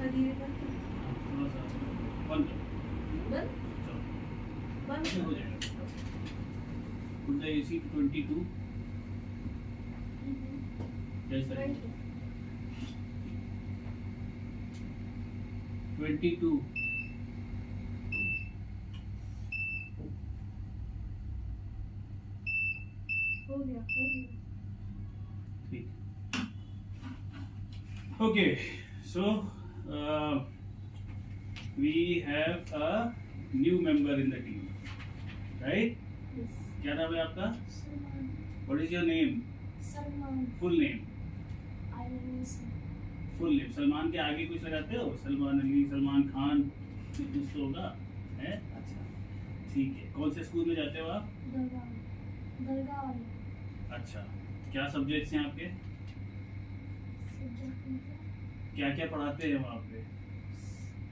थोड़ा सा बंद करो, चलो हो जाएगा। Put the AC to 22 जैसा 22 हो गया ठीक। Okay, so we have a new member in the team, right? Yes. क्या नाम है आपका? Salman What is your name? Salman Full name? I am full name. Salman के आगे कुछ लगाते हो? सलमान अली, सलमान खान, कुछ तो होगा है? अच्छा ठीक है। कौन से स्कूल में जाते हो आप? दरगाह वाले अच्छा, क्या सब्जेक्ट्स हैं आपके? सब्जेक्ट मतलब क्या क्या पढ़ाते हैं वहाँ पे?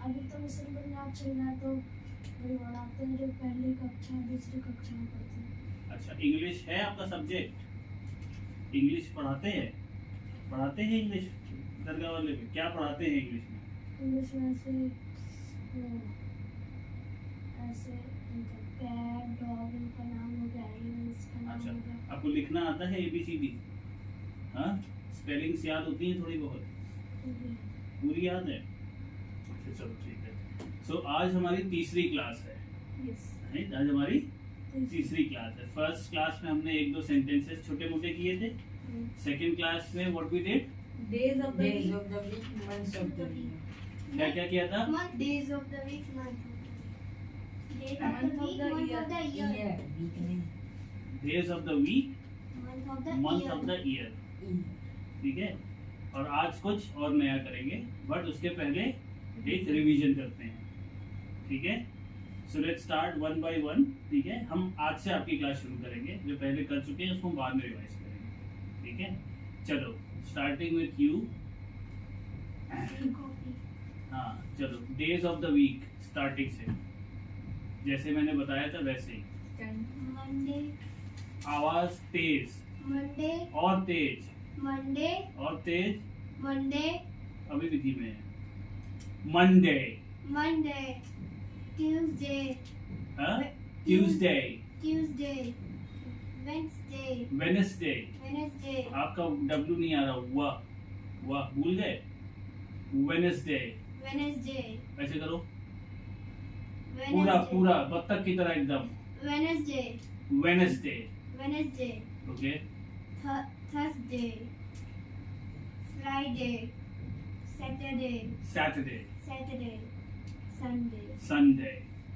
अभी तो मिशन पंजाब चल रहा है तो वही पढ़ाते हैं जो पहली कक्षा दूसरी कक्षा में पढ़ते हैं। अच्छा, इंग्लिश है आपका सब्जेक्ट? इंग्लिश पढ़ाते हैं? पढ़ाते हैं इंग्लिश दरगाह वाले में? क्या पढ़ाते हैं इंग्लिश में? इंग्लिश में ऐसे इनका कैट डॉग इनका नाम हो गया, एनिमल्स का नाम अच्छा, हो गया। आपको लिखना आता है ABCD? हाँ, स्पेलिंग्स याद होती हैं थोड़ी बहुत? पूरी याद है? अच्छा चलो ठीक है। सो आज हमारी तीसरी क्लास है, यस राइट? आज हमारी तीसरी क्लास है। फर्स्ट क्लास में हमने एक दो सेंटेंसेस छोटे मोटे किए थे। सेकंड क्लास में what we did? Days of the Days week. of the week, months of the week. क्या क्या किया था? Days of the week month Month of the year. Year, week नहीं. Days of the week, month of the year, Year. ठीक है। और आज कुछ और नया करेंगे, बट उसके पहले एक रिवीजन करते हैं, ठीक है। So let's start one by one, ठीक है। हम आज से आपकी क्लास शुरू करेंगे, जो पहले कर चुके हैं उसको बाद में रिवाइज करेंगे, ठीक है। चलो स्टार्टिंग विथ यू। हाँ चलो, days of the week starting से, जैसे मैंने बताया था वैसे ही। मंडे आवाज तेज मंडे और तेज मंडे और तेज, मंडे अभी भी धीमे है। Monday, Monday Tuesday Tuesday, Tuesday Wednesday Wednesday. Wednesday आपका W नहीं आ रहा, वाह वाह, भूल गए? वेडनेसडे, वेडनेसडे ऐसे करो पूरा पूरा बत्तख की तरह एकदम। Wednesday Wednesday, Wednesday okay. Thursday Friday Saturday Saturday, Saturday Sunday Sunday,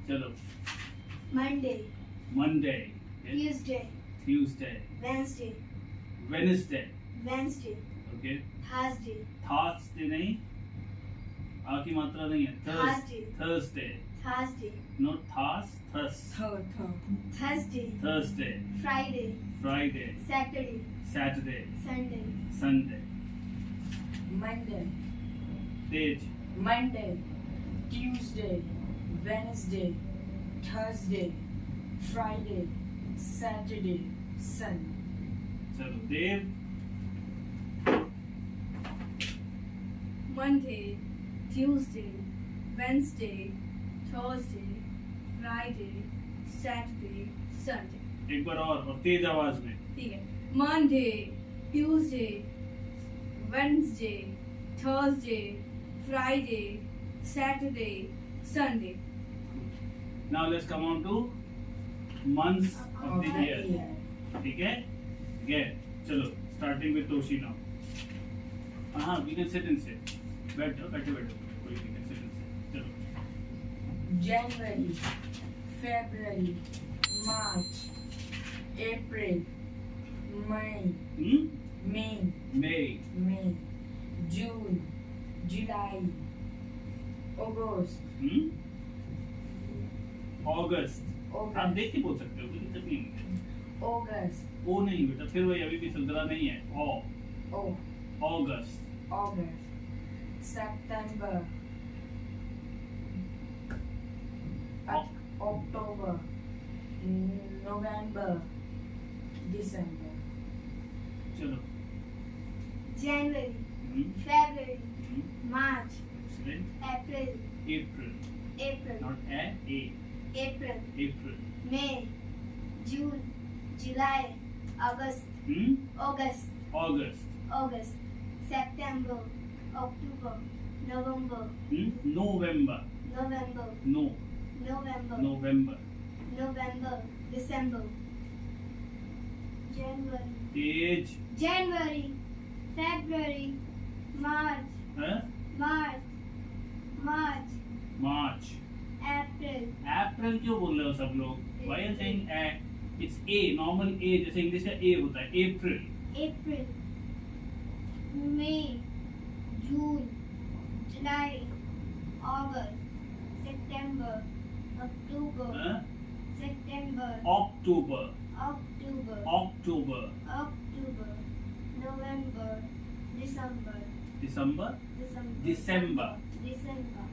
चलो। Monday Monday, Tuesday Tuesday, Wednesday Wednesday, Wednesday okay. Thursday Thursday नहीं, आ की मात्रा नहीं है। Thursday. Thursday, Thursday not Thurs, Thurs. Thursday Thursday, Friday Friday, Saturday Saturday, Sunday Sunday. Monday, तेज, Monday, Tuesday, Wednesday, Thursday, Friday, Saturday, Sunday. चलो देव। Monday, Tuesday, Wednesday, Thursday, Friday, Saturday, Sunday. एक बार और तेज आवाज में। ठीक है। Monday, Tuesday, Wednesday, Thursday, Friday, Saturday, Sunday. Now let's come on to months of the year, ठीक है। Get, चलो starting with Toshi now. हाँ, we can sit and sit. बैठो बैठो बैठो, कोई नहीं, sit and sit. चलो। January, February, March, April, May, May, June, July, August, अगस्त। आप देख के बोल सकते हो, कोई दिक्कत नहीं है। August, ओ नहीं बेटा, फिर वही अभी भी संतरा नहीं है। अगस्त, August, September, October, November, December. चलो। जनवरी हम्म, फरवरी हम्म, मार्च Excellent. April, April. April, Not a. April, April. May, June, July, August, August, August. August, September, October, November, November. November, No. November, November. November, December, January, Page. January, February, March, Huh? March, March, March. April, April क्यों बोल रहे हो सब लोग? Why are you saying a? It's a, normal a, जैसे English का a होता है. April. April, May, June, July, August, September, October, Huh? September, October. October, October. October, November, December, December. December, December. December,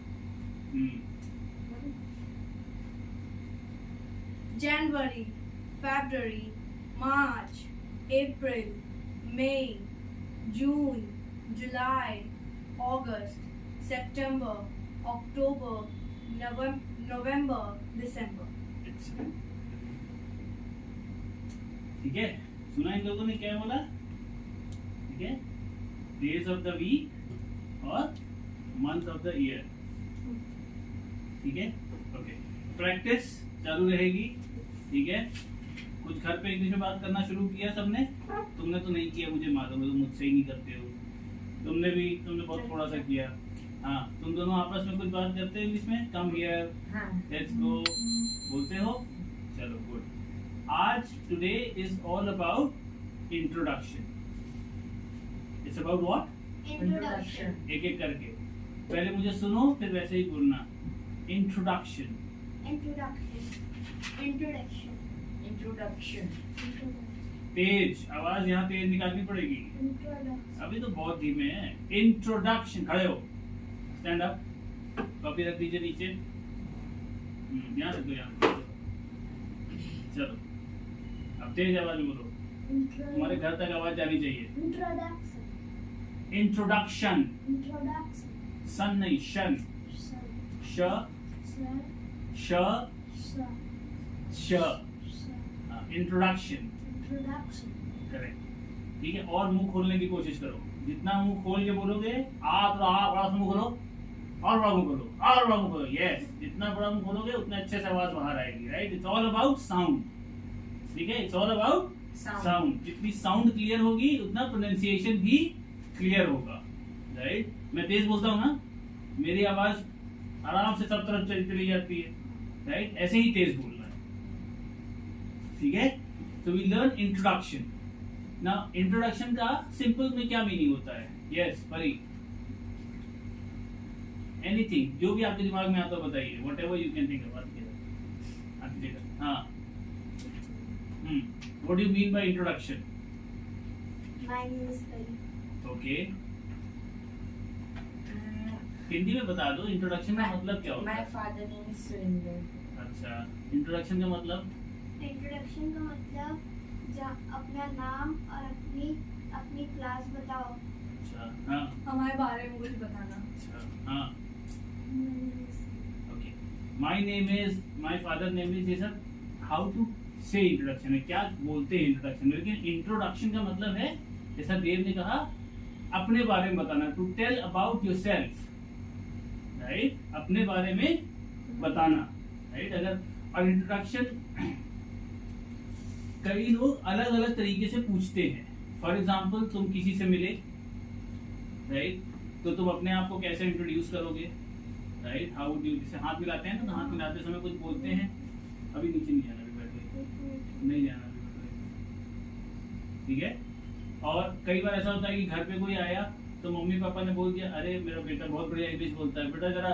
January, February, March, April, May, June, July, August, September, October, November, December. Excellent. ठीक है, सुना इन लोगों ने क्या बोला? ठीक है, days of the week और मंथ ऑफ द ईयर. ठीक है, ओके. प्रैक्टिस चालू रहेगी. ठीक है, कुछ घर पे इंग्लिश में बात करना शुरू किया सबने? तुमने तो नहीं किया, मुझे मालूम है, तुम मुझसे ही नहीं करते हो. तुमने बहुत थोड़ा सा किया. हाँ, तुम दोनों आपस में कुछ बात करते हो इंग्लिश में? कम हियर, लेट्स गो बोलते हो? चलो, गुड. आज today is all about introduction. It's about what? Introduction. एक एक करके. पहले मुझे सुनो, फिर वैसे ही बोलना. इंट्रोडक्शन. Introduction. Introduction. Introduction. तेज आवाज यहाँ तेज निकालनी पड़ेगी. Introduction. अभी तो बहुत धीमे है. इंट्रोडक्शन. खड़े हो, स्टैंड अप. कॉपी रख दीजिए नीचे. यहाँ रख दो, यहाँ. चलो, अब तेज आवाज में बोलो. हमारे घर तक आवाज जानी चाहिए. Introduction. इंट्रोडक्शन. Introduction. सन नहीं, शन. Sir. श Sir. श Sir. श. Sir. इंट्रोडक्शन. Introduction. करेक्ट. ठीक है, और मुंह खोलने की कोशिश करो. जितना मुंह खोल के बोलोगे, आप बड़ा सा मुंह खोलो, और बड़ा मुंह खोलो, और बड़ा मुंह खोलो. यस, जितना बड़ा मुंह खोलोगे उतना अच्छे से आवाज बाहर आएगी. Right. It's all about sound. ठीक है, इट्स ऑल अबाउट साउंड. जितनी साउंड क्लियर होगी उतना प्रोनाउंसिएशन भी क्लियर होगा. राइट. मैं तेज बोलता हूँ ना, मेरी आवाज आराम से सब तरफ चली जाती है. राइट. ऐसे ही तेज बोलना है. ठीक है. So we learn introduction. Now introduction का सिंपल में क्या मीनिंग होता है? Yes, परी. Anything, जो भी आपके दिमाग में आता हो बताइए. Whatever you can think about. हाँ. What do you mean by introduction? My name is Pari. Okay. Hindi में बता दो इंट्रोडक्शन का मतलब क्या होता My है? father name is Surinder. अच्छा, इंट्रोडक्शन का मतलब? इंट्रोडक्शन का मतलब अपना नाम और अपनी क्लास बताओ. अच्छा. हाँ. हमारे बारे में कुछ बताना. अच्छा. हाँ. Okay. My father name is ये सब how to say इंट्रोडक्शन है. क्या बोलते हैं इंट्रोडक्शन में? लेकिन इंट्रोडक्शन का मतलब है, जैसा देव ने कहा, अपने बारे में बताना. To tell about yourself. Right. अपने बारे में बताना. राइट. अगर और इंट्रोडक्शन कई लोग अलग अलग तरीके से पूछते हैं. फॉर एग्जाम्पल, तुम किसी से मिले, राइट, तो तुम अपने आप को कैसे इंट्रोड्यूस करोगे? राइट. हाउ डू, जैसे हाथ मिलाते हैं ना, तो हाथ मिलाते समय कुछ बोलते हैं. अभी नीचे नहीं जाना, अभी बैठे नहीं जाना. ठीक है. और कई बार ऐसा होता है कि घर पे कोई आया तो मम्मी पापा ने बोल दिया, अरे मेरा बेटा बहुत बढ़िया इंग्लिश बोलता है, बेटा जरा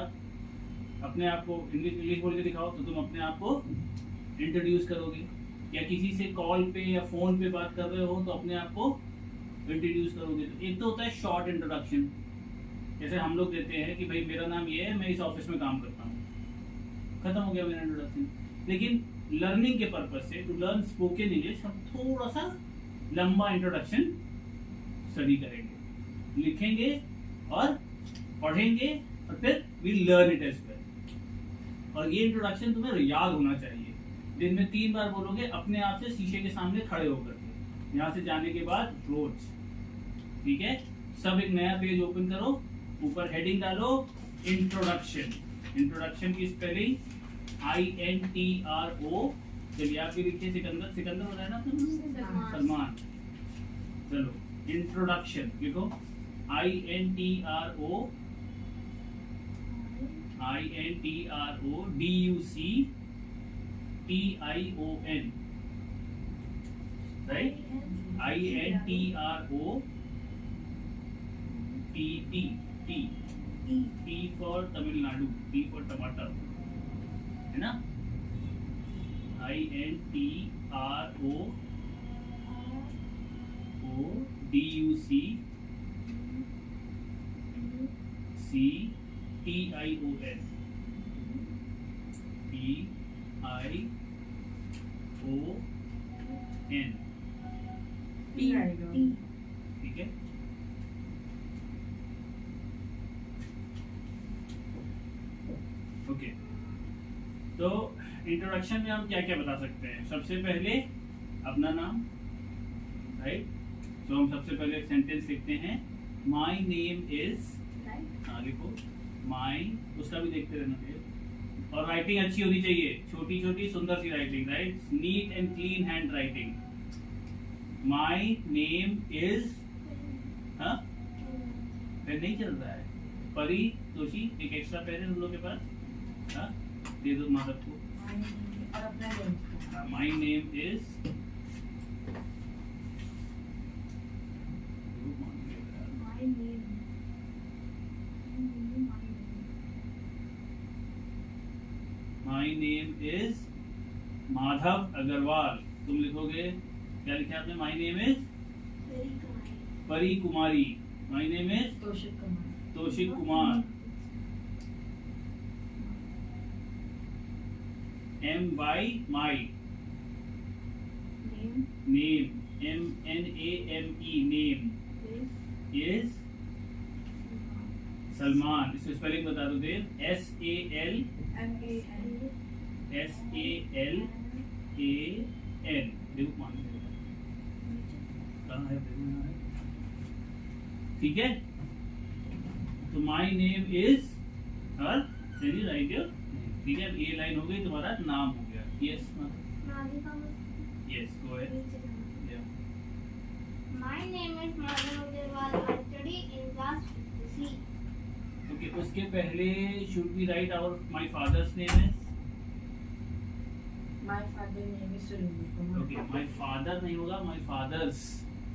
अपने आप को इंग्लिश बोल के दिखाओ. तो तुम अपने आप को इंट्रोड्यूस करोगे. या किसी से कॉल पे या फोन पे बात कर रहे हो तो अपने आप को इंट्रोड्यूस करोगे. तो एक तो होता है शॉर्ट इंट्रोडक्शन, जैसे हम लोग देते हैं कि भाई मेरा नाम ये है, मैं इस ऑफिस में काम करता हूँ, खत्म हो गया मेरा इंट्रोडक्शन. लेकिन लर्निंग के पर्पज से, टू लर्न स्पोकन इंग्लिश, हम थोड़ा सा लंबा इंट्रोडक्शन स्टडी करेंगे. लिखेंगे और पढ़ेंगे और फिर we learn it as well. और ये इंट्रोडक्शन तुम्हें याद होना चाहिए। दिन में 3 बार बोलोगे अपने आप से शीशे के सामने खड़े होकर के, यहाँ से जाने के बाद रोज। ठीक है, सब एक नया पेज ओपन करो, ऊपर हेडिंग डालो इंट्रोडक्शन। इंट्रोडक्शन की स्पेलिंग INTRO। चलिए आप भी लिखिए, सिकंदर, सिकंदर बताया ना आपने? सलमान। चलो इंट्रोडक्शन लिखो, INTRO DUCTION, right? INTRO T for Tamil Nadu, T for टमाटर, है ना? INTRO DUCTION TION। ठीक है, ओके। तो इंट्रोडक्शन में हम क्या क्या बता सकते हैं? सबसे पहले अपना नाम, राइट? तो हम सबसे पहले एक सेंटेंस लिखते हैं, माई नेम इज, हाँ लिखो माई, उसका भी देखते रहना चाहिए। और राइटिंग अच्छी होनी चाहिए, छोटी छोटी सुंदर सी writing, right? Neat and clean hand writing. My name is, हाँ पेन नहीं चल रहा है, परी तोशी, एक एक्स्ट्रा पेन है तुम लोग के पास? हाँ दे दो माधव को। और अपना name, my name is, my name is Madhav Agrawal. तुम लिखोगे, क्या लिखा आपने? My name is Pari Kumari. My name is Toshik Kumar. MY my, name NAME name is Salman. इसको स्पेलिंग बता दो देव, SALMAN। देखो मान कहाँ है? ठीक है, तो माई name is her, right your, ठीक है। ये लाइन हो गई, तुम्हारा नाम हो गया। Yes yes, go ahead. My name is Madhav Agarwal. I study in class 5C. Okay, उसके पहले should be right our my father's name is, My father name is Surinder Kumar. Okay my father नहीं होगा, my father's.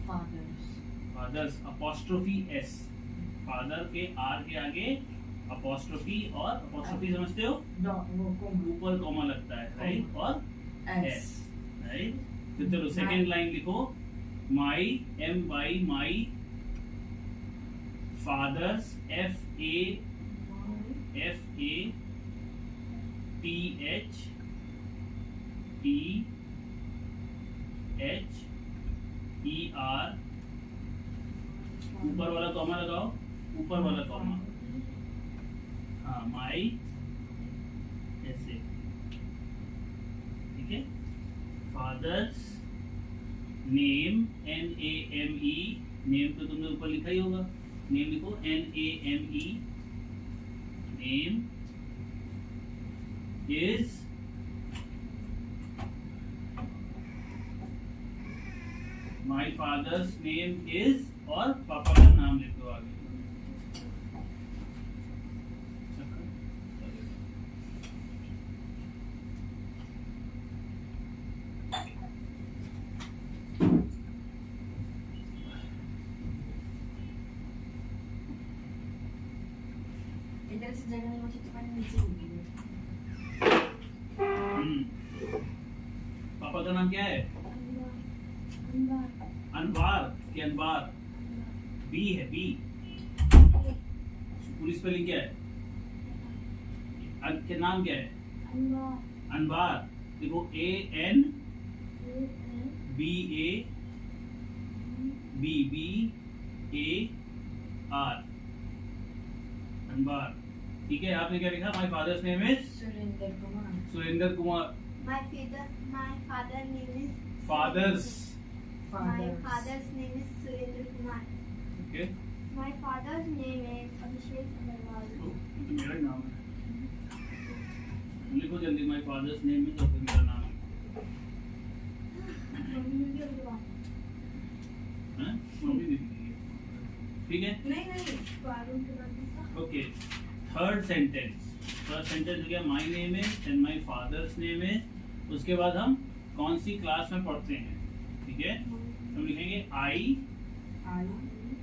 Father's apostrophe S, father के R के आगे apostrophe, और apostrophe समझते हो? ऊपर कॉमा लगता है, राइट? और S, राइट? तो चलो सेकंड लाइन लिखो, माई MY माई फादर्स FATHER ऊपर वाला कॉमा लगाओ, ऊपर वाला कॉमा, हाँ माई ऐसे, ठीक है। फादर्स नेम NAME, नेम तो तुमने ऊपर लिखा ही होगा, नेम लिखो NAME, name is my father's name is, और पापा का नाम लिख दो आगे। इधर से जगह नहीं होती तो मैंने नीचे लिखी है। पापा का नाम क्या है? अनवार के अनवार, बी है, बी। पूरी स्पेलिंग क्या है? के नाम क्या है? अनवार। देखो ANBABBAR, अनवार। ठीक है, आपने क्या लिखा? My father's name is Surendra Kumar. Surendra Kumar. My father name is. Father's, My father's name is Surendra Kumar. Okay, My father's name is Abhishek Agarwal. तो मेरा ही नाम है। लिखो जल्दी, माय फादर्स नेम इज, और फिर मेरा नाम है। हाँ? मम्मी भी लिखी है। ठीक है, नहीं okay. Third sentence, first sentence हो गया my name is and my father's name is. उसके बाद हम कौन सी क्लास में पढ़ते हैं? ठीक है, हम लिखेंगे I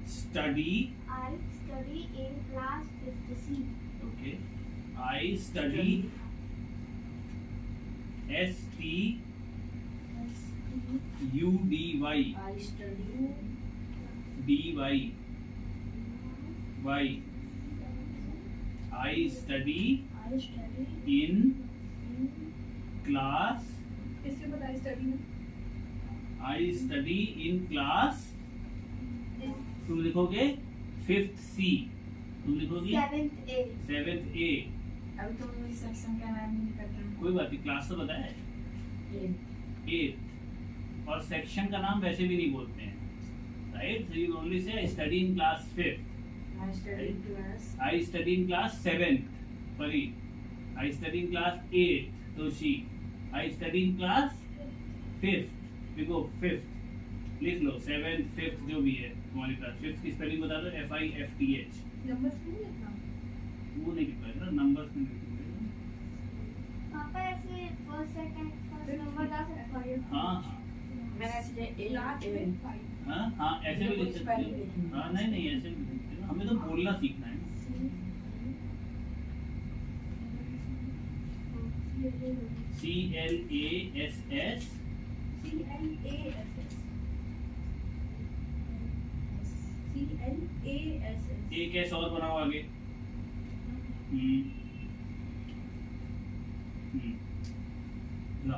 study, I study in class 5th C. Okay, I study, STUDY, I study DY, I study I study in class, इसके बाद I study में I study in class, Is तुम लिखोगे 5th C, तुम लिखोगी 7th A. 7th A। अभी तो मुझे section का नाम नहीं पता। कोई बात नहीं, क्लास तो बताया है, ये 8th। और सेक्शन का नाम वैसे भी नहीं बोलते हैं, right? So you only say I study in class 5th, I study class I study in class 7th, Pari. I study in class 8th, Toshi. I study in class 5th, we go 5th. लिख लो 7th 5th जो भी है तुम्हारी class. 5th की spelling बता दो, FIFTH। Numbers में लिखना वो नहीं लिख पाएगा ना, नंबर्स में लिखोगे। पापा ऐसे फर्स्ट नंबर डाल सकते हैं? हाँ हाँ मैंने ऐसे ए लास्ट ए में 5 हाँ हाँ, ऐसे भी लिख सकते हो। हाँ नहीं नहीं, ऐसे भी लिख सकते हो, हमें तो बोलना सीखना है ना। CLASS, एक ऐसा और बनाओ आगे। लो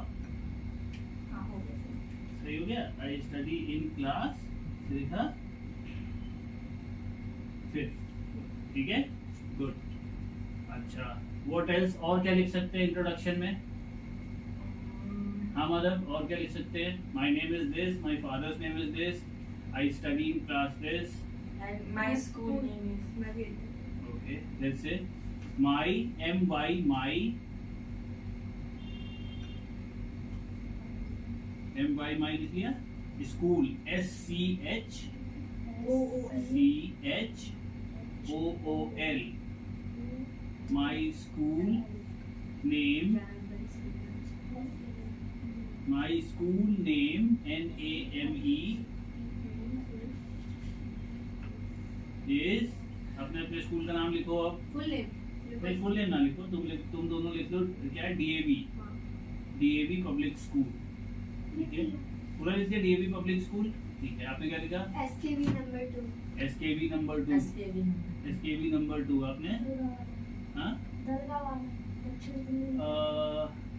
हाँ हो गया। सही हो गया। आई स्टडी इन क्लास, लिखा 5th, ठीक है, गुड। अच्छा, व्हाट एल्स, और क्या लिख सकते हैं इंट्रोडक्शन में? हाँ मदर, और क्या लिख सकते हैं? My name is this, my father's name is this, I study in class this, And my school name is okay, let's say my MY, my MY, my लिख लिया। School SCHOOL, my school name, my school name NAME is, अपने अपने school का नाम लिखो। अब full name नहीं, full name ना लिखो, तुम दोनों लिख लो। क्या है? DAV पब्लिक स्कूल, ठीक है, पूरा लिख दिया DAV पब्लिक स्कूल, ठीक है। आपने क्या लिखा? SKB number 2. SKB number 2, SKB number 2 आपने। हाँ, दरगाह वाला दक्षिण दिल्ली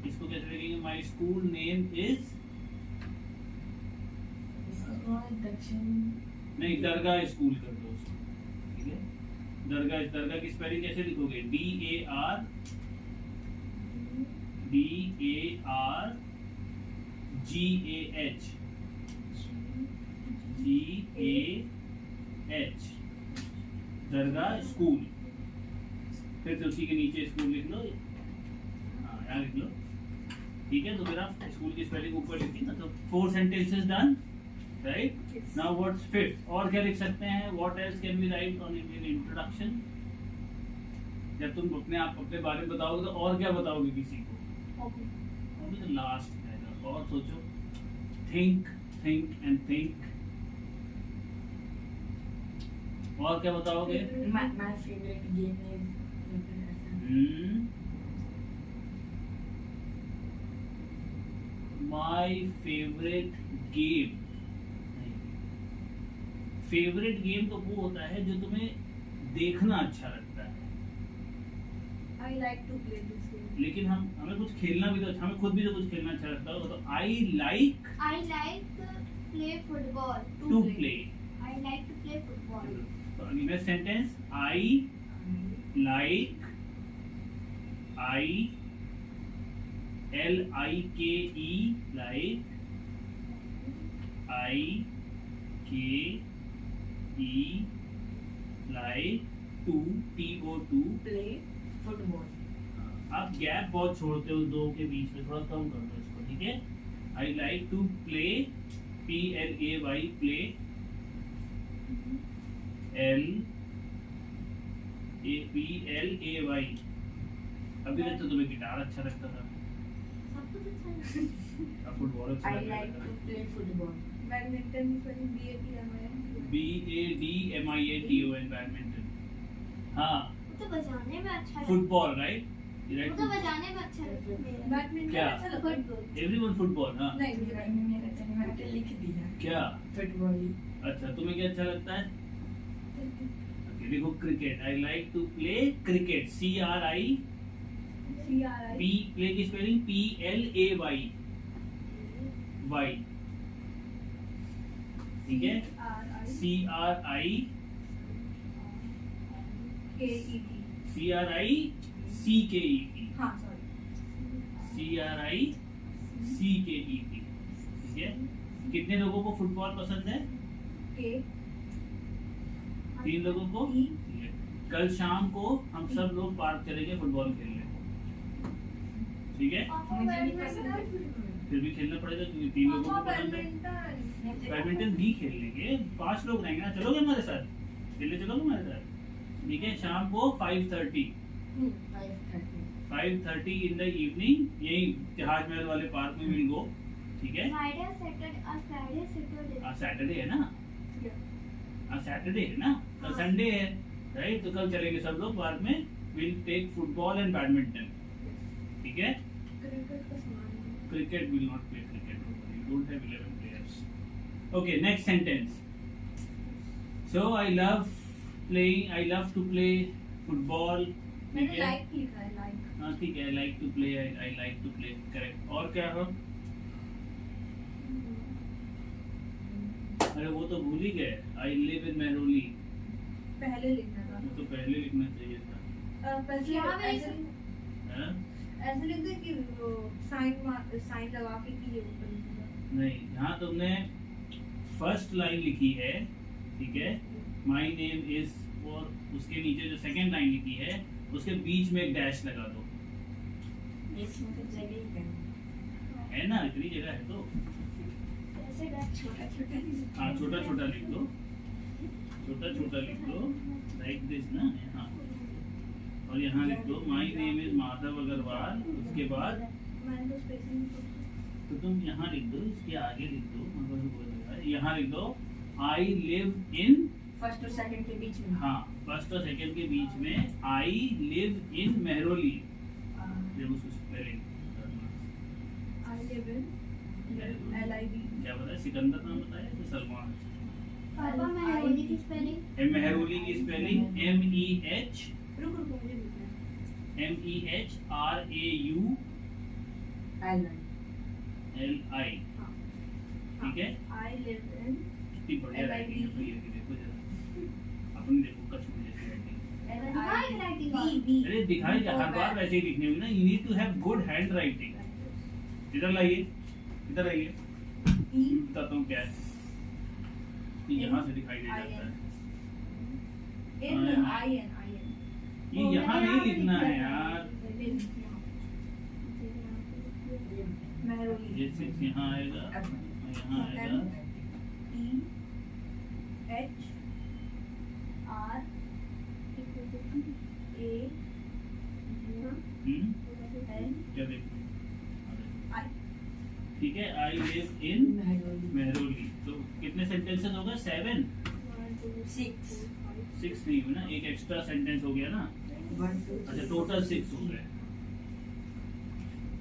इसको कैसे लिखेंगे? माय स्कूल नेम इज, दक्षिण नहीं, दरगाह स्कूल कर दो उसको, ठीक है। दरगाह की स्पेलिंग कैसे लिखोगे? DARGAH, दरगाह स्कूल। फिर से उसी के नीचे स्कूल लिख लो, हाँ यहाँ लिख लो, ठीक है। तो फिर आप स्कूल की स्पेलिंग ऊपर लिखी ना, तो 4 sentences done, right? Now what's 5th? और क्या लिख सकते हैं? What else can we write on in introduction? जब तुम अपने बारे में बताओगे तो और क्या बताओगे किसी को? अभी तो लास्ट है, और सोचो, थिंक एंड थिंक। और क्या बताओगे? my favorite game is my favourite game. Favourite game तो वो होता है जो तुम्हें देखना अच्छा लगता है, I like to play this game. लेकिन हमें कुछ खेलना भी तो, हमें खुद भी तो कुछ खेलना अच्छा लगता है। तो I like I like to play football. To play. I like to play football. तो next sentence, I like LIKE like IKE like TO2 play football. आप गैप बहुत छोड़ते हो दो के बीच में, थोड़ा कम कर दो इसको, ठीक है। I like to play PLAY play PLAY। अभी तक तो तुम्हें गिटार अच्छा लगता था, सब कुछ अच्छा है। अब फुटबॉल अच्छा आई लगने लाइक लगा। To play football. Badminton spelling BADMINTON। BADMINTON badminton. हाँ वो तो बजाने में अच्छा लगता फुटबॉल राइट। है। वो तो बजाने में अच्छा लगता है। बैडमिंटन क्या? अच्छा लगता है। फुटबॉल। Everyone football. हाँ नहीं मुझे बैडमिंटन मैंने तो लिख दिया क्या फुटबॉल। अच्छा तुम्हें क्या अच्छा लगता है? Okay, देखो cricket. I like to play cricket CRI CRI P play की स्पेलिंग PLAY Y, ठीक है। CRI CRICKET हाँ सॉरी CRICKET, ठीक है। कितने लोगों को फुटबॉल पसंद है? के 3 लोगों को। ई। ठीक है। कल शाम को हम सब लोग पार्क चलेंगे फुटबॉल खेलने, ठीक है। पापा मुझे नहीं बैडमिंटन पसंद। फिर भी खेलना पड़ेगा क्योंकि 3 लोगों पापा को पसंद है। बैडमिंटन बैडमिंटन भी खेल लेंगे, 5 लोग रहेंगे ना। चलोगे हमारे साथ? खेलने चलोगे हमारे साथ? ठीक है। शाम को 5:30 इन द इवनिंग यही जहाज महल वाले पार्क में विल गो, ठीक है। फ्राइडे सैटरडे आज सैटरडे है ना, आज सैटरडे है ना, कल संडे है राइट। तो कल चलेंगे सब लोग पार्क में, will take football and badminton, ठीक है। क्रिकेट का सामान Cricket will not play cricket. You don't have 11 players. Okay, next sentence. So I love playing. I love to play football. मैंने ठीक है? लाइक लिखा है लाइक हाँ ठीक है। I like to play. I like to play. Correct. और क्या हो? अरे वो तो भूल ही गए। I live in Mehroli. पहले लिखना था वो तो पहले लिखना चाहिए था। पहले यहाँ पे ऐसे हाँ? ऐसे लिख दे कि वो साइन लगा के कि ये ऊपर लिखना। नहीं, यहाँ तुमने फर्स्ट लाइन लिखी है, ठीक है। माई नेम इज, और उसके नीचे जो सेकंड लाइन लिखी है उसके बीच में एक डैश लगा दो, इसमें तो जगह ही कम है ना। इतनी जगह है तो ऐसे कर छोटा छोटा हाँ छोटा छोटा लिख दो, छोटा छोटा लिख दो लाइक दिस ना यहाँ। और यहाँ लिख दो my name is Madhav Agrawal. उसके बाद मैंने तो स्पेसिंग तो तुम यहाँ लिख दो, इसके आगे लिख दो, यहाँ लिख दो आई लिव इन। फर्स्ट और सेकंड के बीच में। हाँ फर्स्ट और सेकंड के बीच में आई लिव इन मेहरोली। देखो उसको spelling I live in LIV क्या बताया? सिकंदर नाम बताया या सलमान? पापा मेहरोली की स्पेलिंग मेहरोली की स्पेलिंग MEH रुक मुझे लिखना है MEHRAULI, ठीक है। आई लिव इन कितनी बढ़िया राइटिंग है भैया की, देखो जरा अपनी देखो कश्मीर जैसी राइटिंग। अरे दिखाई हर बार वैसे ही लिखनी होगी ना। You need to have good hand writing. इधर लाइए, इधर आइए, बताता हूँ क्या है। यहाँ से दिखाई दे जाता है। ये यहाँ नहीं लिखना है यार, मेहरोली ये सिर्फ यहाँ आएगा, यहाँ आएगा। क्या देखो, ठीक है। I live in Mehrauli. तो कितने सेंटेंसेस हो गए? 7। 6 नहीं हुआ ना, एक एक्स्ट्रा सेंटेंस हो गया ना। अच्छा टोटल 6 हो गए,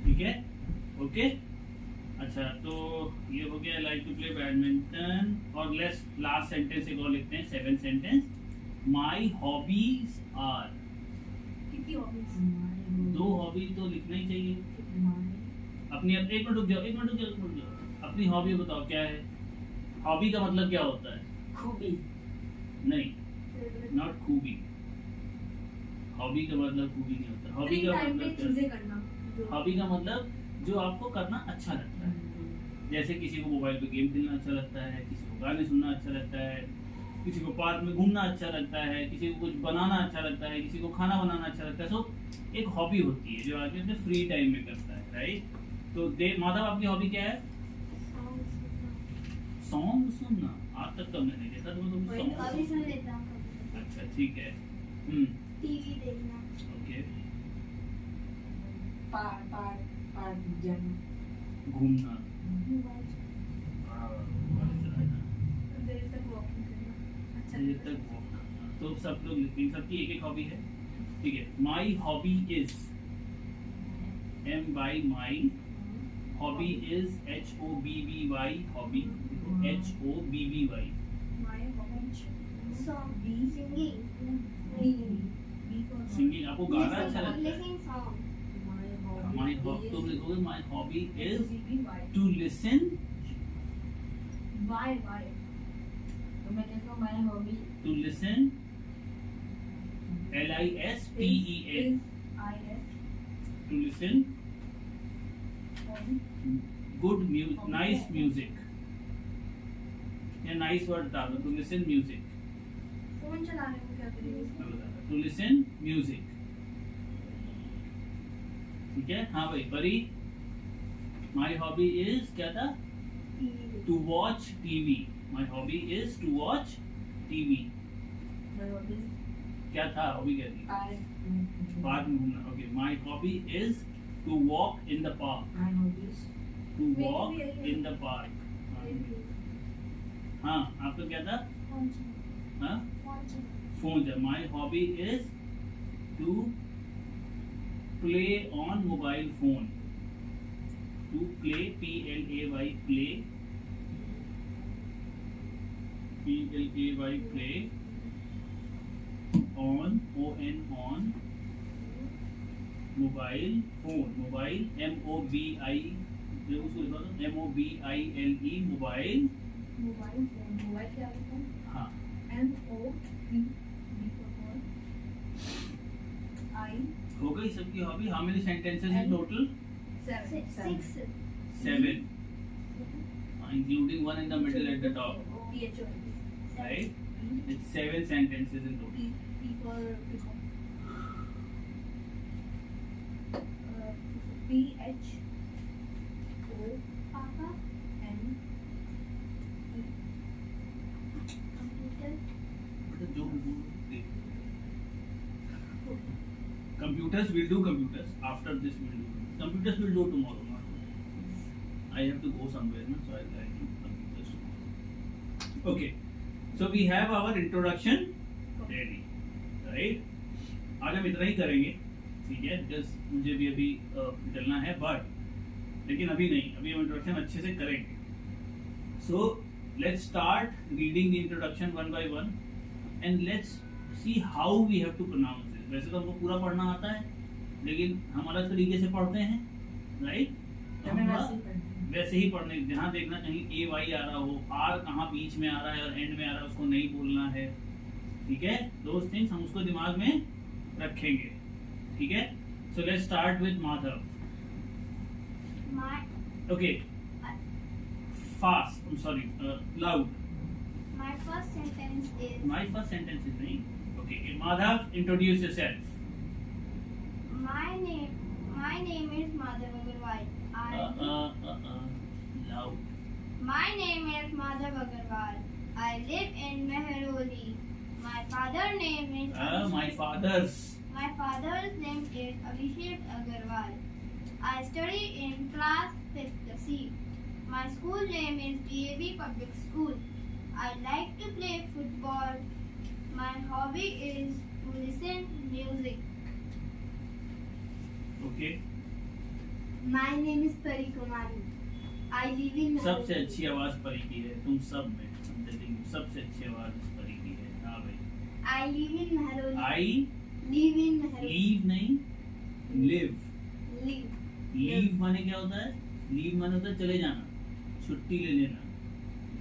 ठीक है। ओके अच्छा तो ये हो गया लाइक टू प्ले बैडमिंटन। और लेट्स लास्ट सेंटेंस एक और लिखते हैं, 7 सेंटेंस। My hobbies are. कितनी हॉबीज? 2 हॉबी तो लिखना ही चाहिए अपनी। एक मिनट रुक जाओ, एक मिनट रुक जाओ। अपनी हॉबी बताओ क्या है? हॉबी का मतलब क्या होता है? खूबी। नहीं, नॉट खूबी। हॉबी का मतलब खूबी नहीं होता। हॉबी फ्री का टाइम पे मतलब चीजें करना जो हॉबी का मतलब जो आपको करना अच्छा लगता है। जैसे किसी को मोबाइल पे गेम खेलना अच्छा लगता है, किसी को गाने सुनना अच्छा लगता है, किसी को पार्क में घूमना अच्छा लगता है, किसी को कुछ बनाना अच्छा लगता है, किसी को खाना बनाना अच्छा लगता है। सो एक हॉबी होती है जो आदमी अपने फ्री टाइम में करता है, राइट। तो माधव आपकी हॉबी क्या है? सॉन्ग सुनना। आज तक तो मैंने देखा तुम्हें तुम वही सॉन्ग कभी सुन लेता हूँ कभी। अच्छा ठीक है। टीवी देखना। ओके। पार्क जाना, घूमना, मोबाइल मोबाइल चलाना, देर तक वॉकिंग करना अच्छा देर लगता तक walk करना। तो सब लोग इन सबकी एक एक हॉबी है, ठीक है। My hobby is my hobby is HOBBY hobby HOBBY my hobby Song. Be Singing. Be for singing. आपको गाना अच्छा लगता है? Listening song. माई हॉबी तो लिखोगे my hobby is why to listen तो मैं कहता हूँ my hobby to listen LISTEN to listen good music, nice music या nice word डालो, to listen music, फोन चलाने को क्या करेंगे to listen music, ठीक है। हाँ भाई परी, my hobby is क्या था? TV. To watch TV. My hobby is to watch TV. My hobby क्या था? हॉबी क्या थी? पार्क में घूमना। Okay, my hobby is to walk in the park. My hobby To walk in the park. हाँ, आपका क्या था? फोन चलाना। हाँ, फोन चलाना। फोन से। My hobby is to play on mobile phone. To play, PLAY, play. PLAY, play. On, ON, on. Mobile phone. Mobile, MOBI. ये उसको लिखा था MOBILE, mobile. Mobile phone mobile क्या होता है हाँ, MOB I हो गई सबकी hobby. How many sentences in total? Six. 7, including one in the middle at the top, right? It's 7 sentences in total. P for PH O Papa. N Computer. मतलब जो computers will do computers. After this we'll do computers. Will do tomorrow. Not today. I have to go somewhere, na? So I'll do computers tomorrow. Okay. So we have our introduction ready, right? आज हम इतना ही करेंगे, ठीक है? Because मुझे भी अभी निकलना है, but लेकिन अभी नहीं, अभी हम इंट्रोडक्शन अच्छे से करेंगे. So let's start reading the introduction one by one, and let's see how we have to pronounce it. वैसे तो हमको पूरा पढ़ना आता है, लेकिन हम अलग तरीके से पढ़ते हैं, राइट? तो हम वैसे ही पढ़ने, जहाँ देखना कहीं AY आ रहा हो, R कहाँ बीच में आ रहा है और एंड में आ रहा है, उसको नहीं बोलना है, ठीक है? Those things हम उसको दिमाग में रखेंगे, ठीक है? So let's start with Madhav. My Okay. Fast. I'm sorry. Loud. my first sentence is My first sentence is nahi. Okay. Madhav, introduce yourself. my name is Madhav Agarwal. Loud. My name is Madhav Agarwal. I live in Mehroli. My father's name is My father's. My father's name is Abhishek Agarwal. I study in class 5th C. My school name is DAV Public School. I like to play football. My hobby is to listen music. Okay. My name is Pari Kumari. I live in सबसे अच्छी आवाज परी की है, तुम सब में हम देखेंगे सबसे अच्छी आवाज इस परी की है. हाँ भाई. I live in Mehroli. I live in Mehroli. leave नहीं, live. Live. Leave माने क्या होता है? Leave माने होता है चले जाना, छुट्टी ले लेना.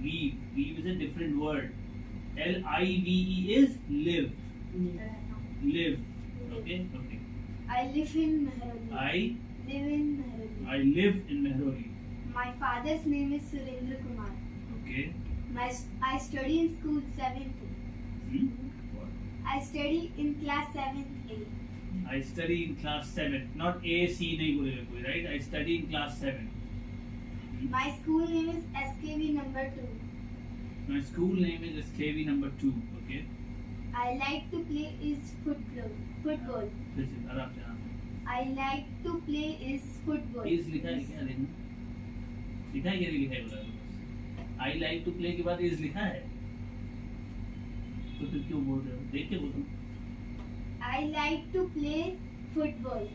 Leave. Leave is a different word. LIVE is live. Live. Okay. Okay. I live in Mehroli. I live in Mehroli. My father's name is Surendra Kumar. Okay. I study in school 7th. What? I study in class 7th A. I study in class 7. Not A, C नहीं बोलेगा कोई, right? I study in class 7. My school name is SKV number 2. My school name is SKV number 2. Okay. I like to play is football. फिर से आराम से आराम से. I like to play is football. Is लिखा है क्या देखना? लिखा है क्या नहीं लिखा है बोला? I like to play के बाद is लिखा है. तो फिर क्यों बोल रहे हो? देख के बोलो. I like to play football.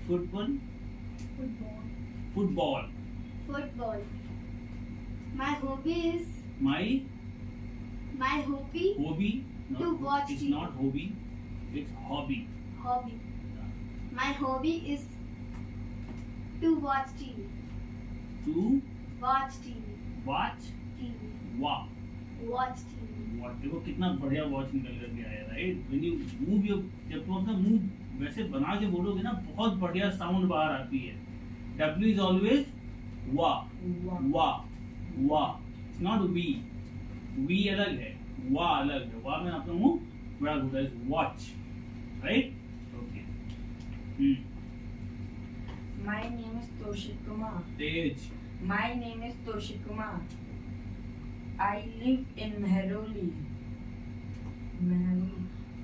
Football. Football. Football. My hobby is My hobby. Not, To watch it's TV. not hobby. It's hobby. Hobby. My hobby is to watch TV. To Watch TV. watch. TV. Wow. Watch TV. Watch. देखो कितना बढ़िया watch निकल कर के आया, right? When you move your, जब तुम अपना मुंह वैसे बना के बोलोगे ना, बहुत बढ़िया साउंड बाहर आती है. W is always wa. Wa. Wa. It's not we. We अलग है, wa अलग है. wa में अपना मुंह बड़ा होता है. Watch. Right? Okay. My name is Toshik Kumar. Tej. My name is Toshik Kumar. I live in Mehroli.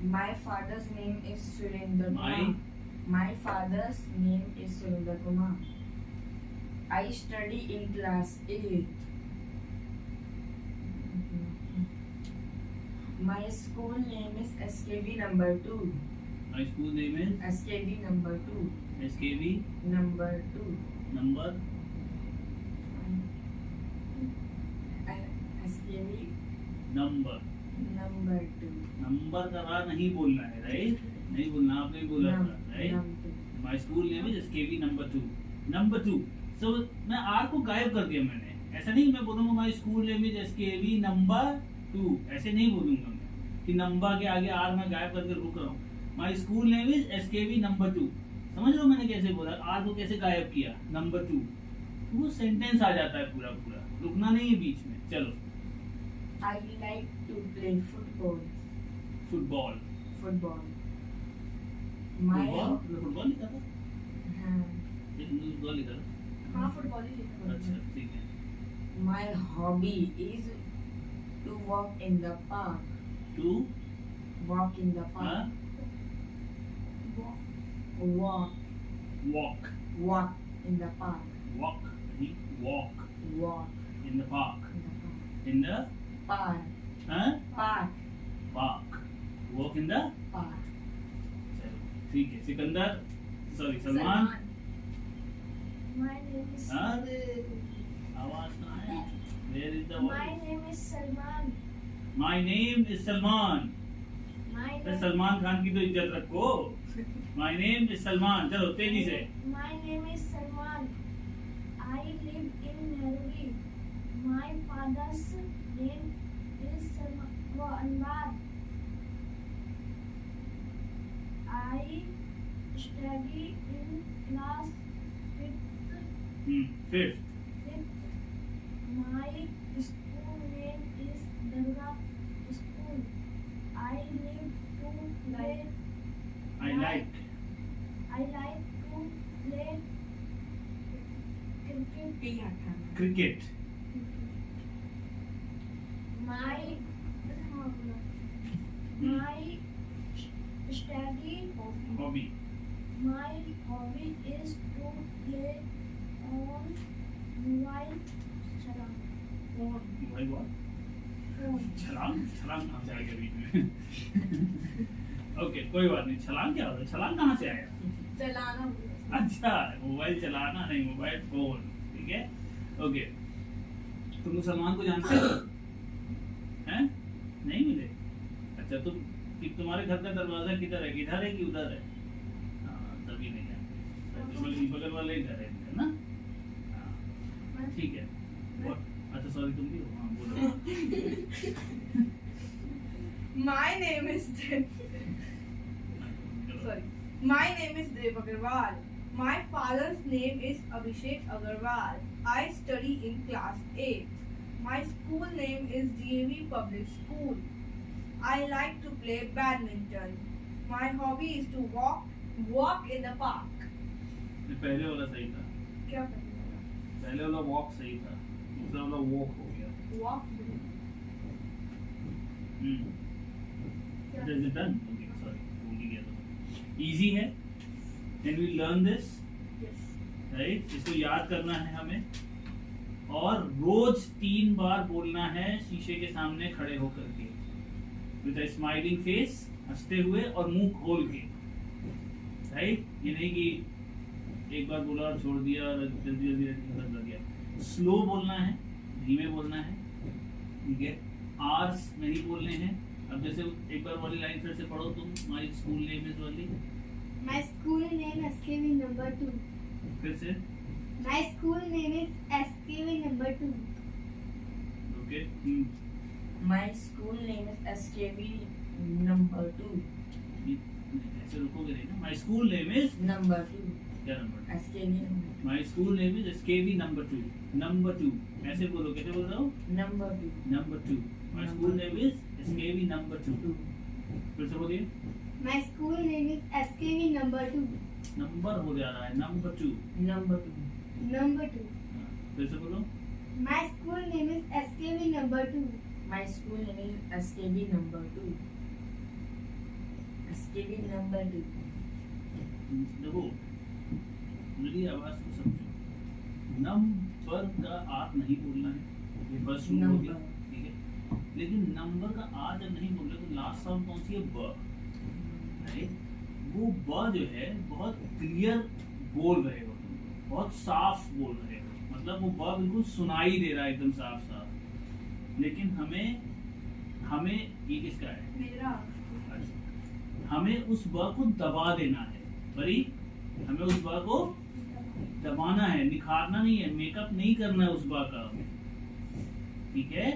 My father's name is Surendra Kumar. My father's name is Surendra Kumar. I study in class 8. My school name is SKV number 2. My school name is SKV number 2. SKV Number 2. number SKV number. number 2. Number का रा नहीं बोलना है, right? नहीं बोलना, आपने भी बोला था, right? Number 2. My school name is SKV number 2. Number 2. सो मैं आर को गायब कर दिया मैंने. ऐसा नहीं मैं बोलूंगा my school name is SKV number 2. ऐसे नहीं बोलूंगा मैं कि नंबर के आगे आर मैं गायब करके रुक रहा हूँ. My school name is SKV number 2. समझ रहे हो मैंने कैसे बोला? आर को कैसे गायब किया? नंबर 2. वो सेंटेंस आ जाता है पूरा पूरा, रुकना नहीं है बीच में. चलो. I like to play football. Football. Football. My football लिखा था? हाँ, फुटबॉल लिखा था? हाँ फुटबॉल ही लिखा है। अच्छा ठीक है. my hobby is to walk in the park. To Walk in the park. Walk. walk. Walk in the park. Walk. नहीं, walk Walk in the park. in the park. In the Park. park. Park. Walk in the Park. चलो ठीक है. Sikandar, sorry Salman. My name is अरे आवाज कहाँ है? Where is the My voice? name is Salman. My name is Salman. My अरे name Salman Khan की तो इज्जत रखो. My name is Salman. चलो तेजी से. My name is Salman. I live in Mehroli. My father's name is Anwar. I study in class 5th. Fifth. My school name is Durga School. I live to play. I like. I like to play cricket. पिया था. Cricket. My study. Hobby. My hobby is to play on mobile. Mobile what? Phone. छलांग. छलांग कहाँ से आ गया बीच में? Okay कोई बात नहीं. छलांग क्या होता है? छलांग कहाँ से आया? चलाना. अच्छा मोबाइल चलाना नहीं, मोबाइल फोन. ठीक है. ओके. तुम सलमान को जानते हो? हैं? नहीं मिले? अच्छा तुम्हारे घर का दरवाजा किधर है? इधर है कि उधर है? हाँ तभी नहीं जानते. बगल वाले घर है ना? हाँ ठीक है. अच्छा सॉरी तुम भी हो? हाँ बोलो. My name is चलो, My name is Dev Agarwal. My father's name is Abhishek Agarwal. I study in class 8. My school name is DAV Public School. I like to play badminton. My hobby is to walk in the park. ये पहले वाला सही था, क्या करना है? पहले वाला वॉक सही था, दूसरा वाला वॉक हो गया। Walk. Is it done? Okay, sorry, भूल ही गया था। Easy है, can we learn this? Yes. Right, इसको याद करना है हमें और रोज 3 बार बोलना है शीशे के सामने खड़े होकर के, विद अ स्माइलिंग फेस, हंसते हुए और मुंह खोल के। राइट, ये नहीं कि एक बार बोला और छोड़ दिया और जल्दी जल्दी खत्म कर दिया। स्लो बोलना है, धीमे बोलना है, ठीक है। आर्स नहीं बोलने हैं। अब जैसे एक बार वाली लाइन फिर से पढ़ो तुम, माय स्कूल नेम इज वाली, My school name is SKV number 2. फिर से। My school name is SKV number 2. Okay, My school name is SKV number 2. ऐसे रुकोगे नहीं ना। My school name is, Number 2. क्या number? SKV number my school name is SKV number 2। Number 2 ऐसे बोलो, कैसे बोल रहा हूँ? 2. Number 2. Number 2। My school name is SKV number 2। फिर से बोलिए, My school name is SKV number 2. Number हो जा रहा है, नंबर 2। Number 2. Number 2. फिर से बोलो, My school name is SKV number 2. My school name is SKV number 2. SKV number 2. देखो मेरी आवाज को समझो। नंबर का आर नहीं बोलना है, ये फर्स्ट रूल हो गया, Number. ठीक है। लेकिन नंबर का आर जब नहीं बोल रहे तो लास्ट साउंड कौन सी है? ब। राइट, वो ब जो है बहुत क्लियर बोल रहे हो तुम, बहुत साफ बोल रहे हो, मतलब वो ब बिल्कुल सुनाई दे रहा है एकदम साफ साफ। लेकिन हमें ये किसका है? मेरा। हमें उस ब को दबा देना है, बड़ी हमें उस ब को दबाना है, निखारना नहीं है, मेकअप नहीं करना है उस ब का, ठीक है।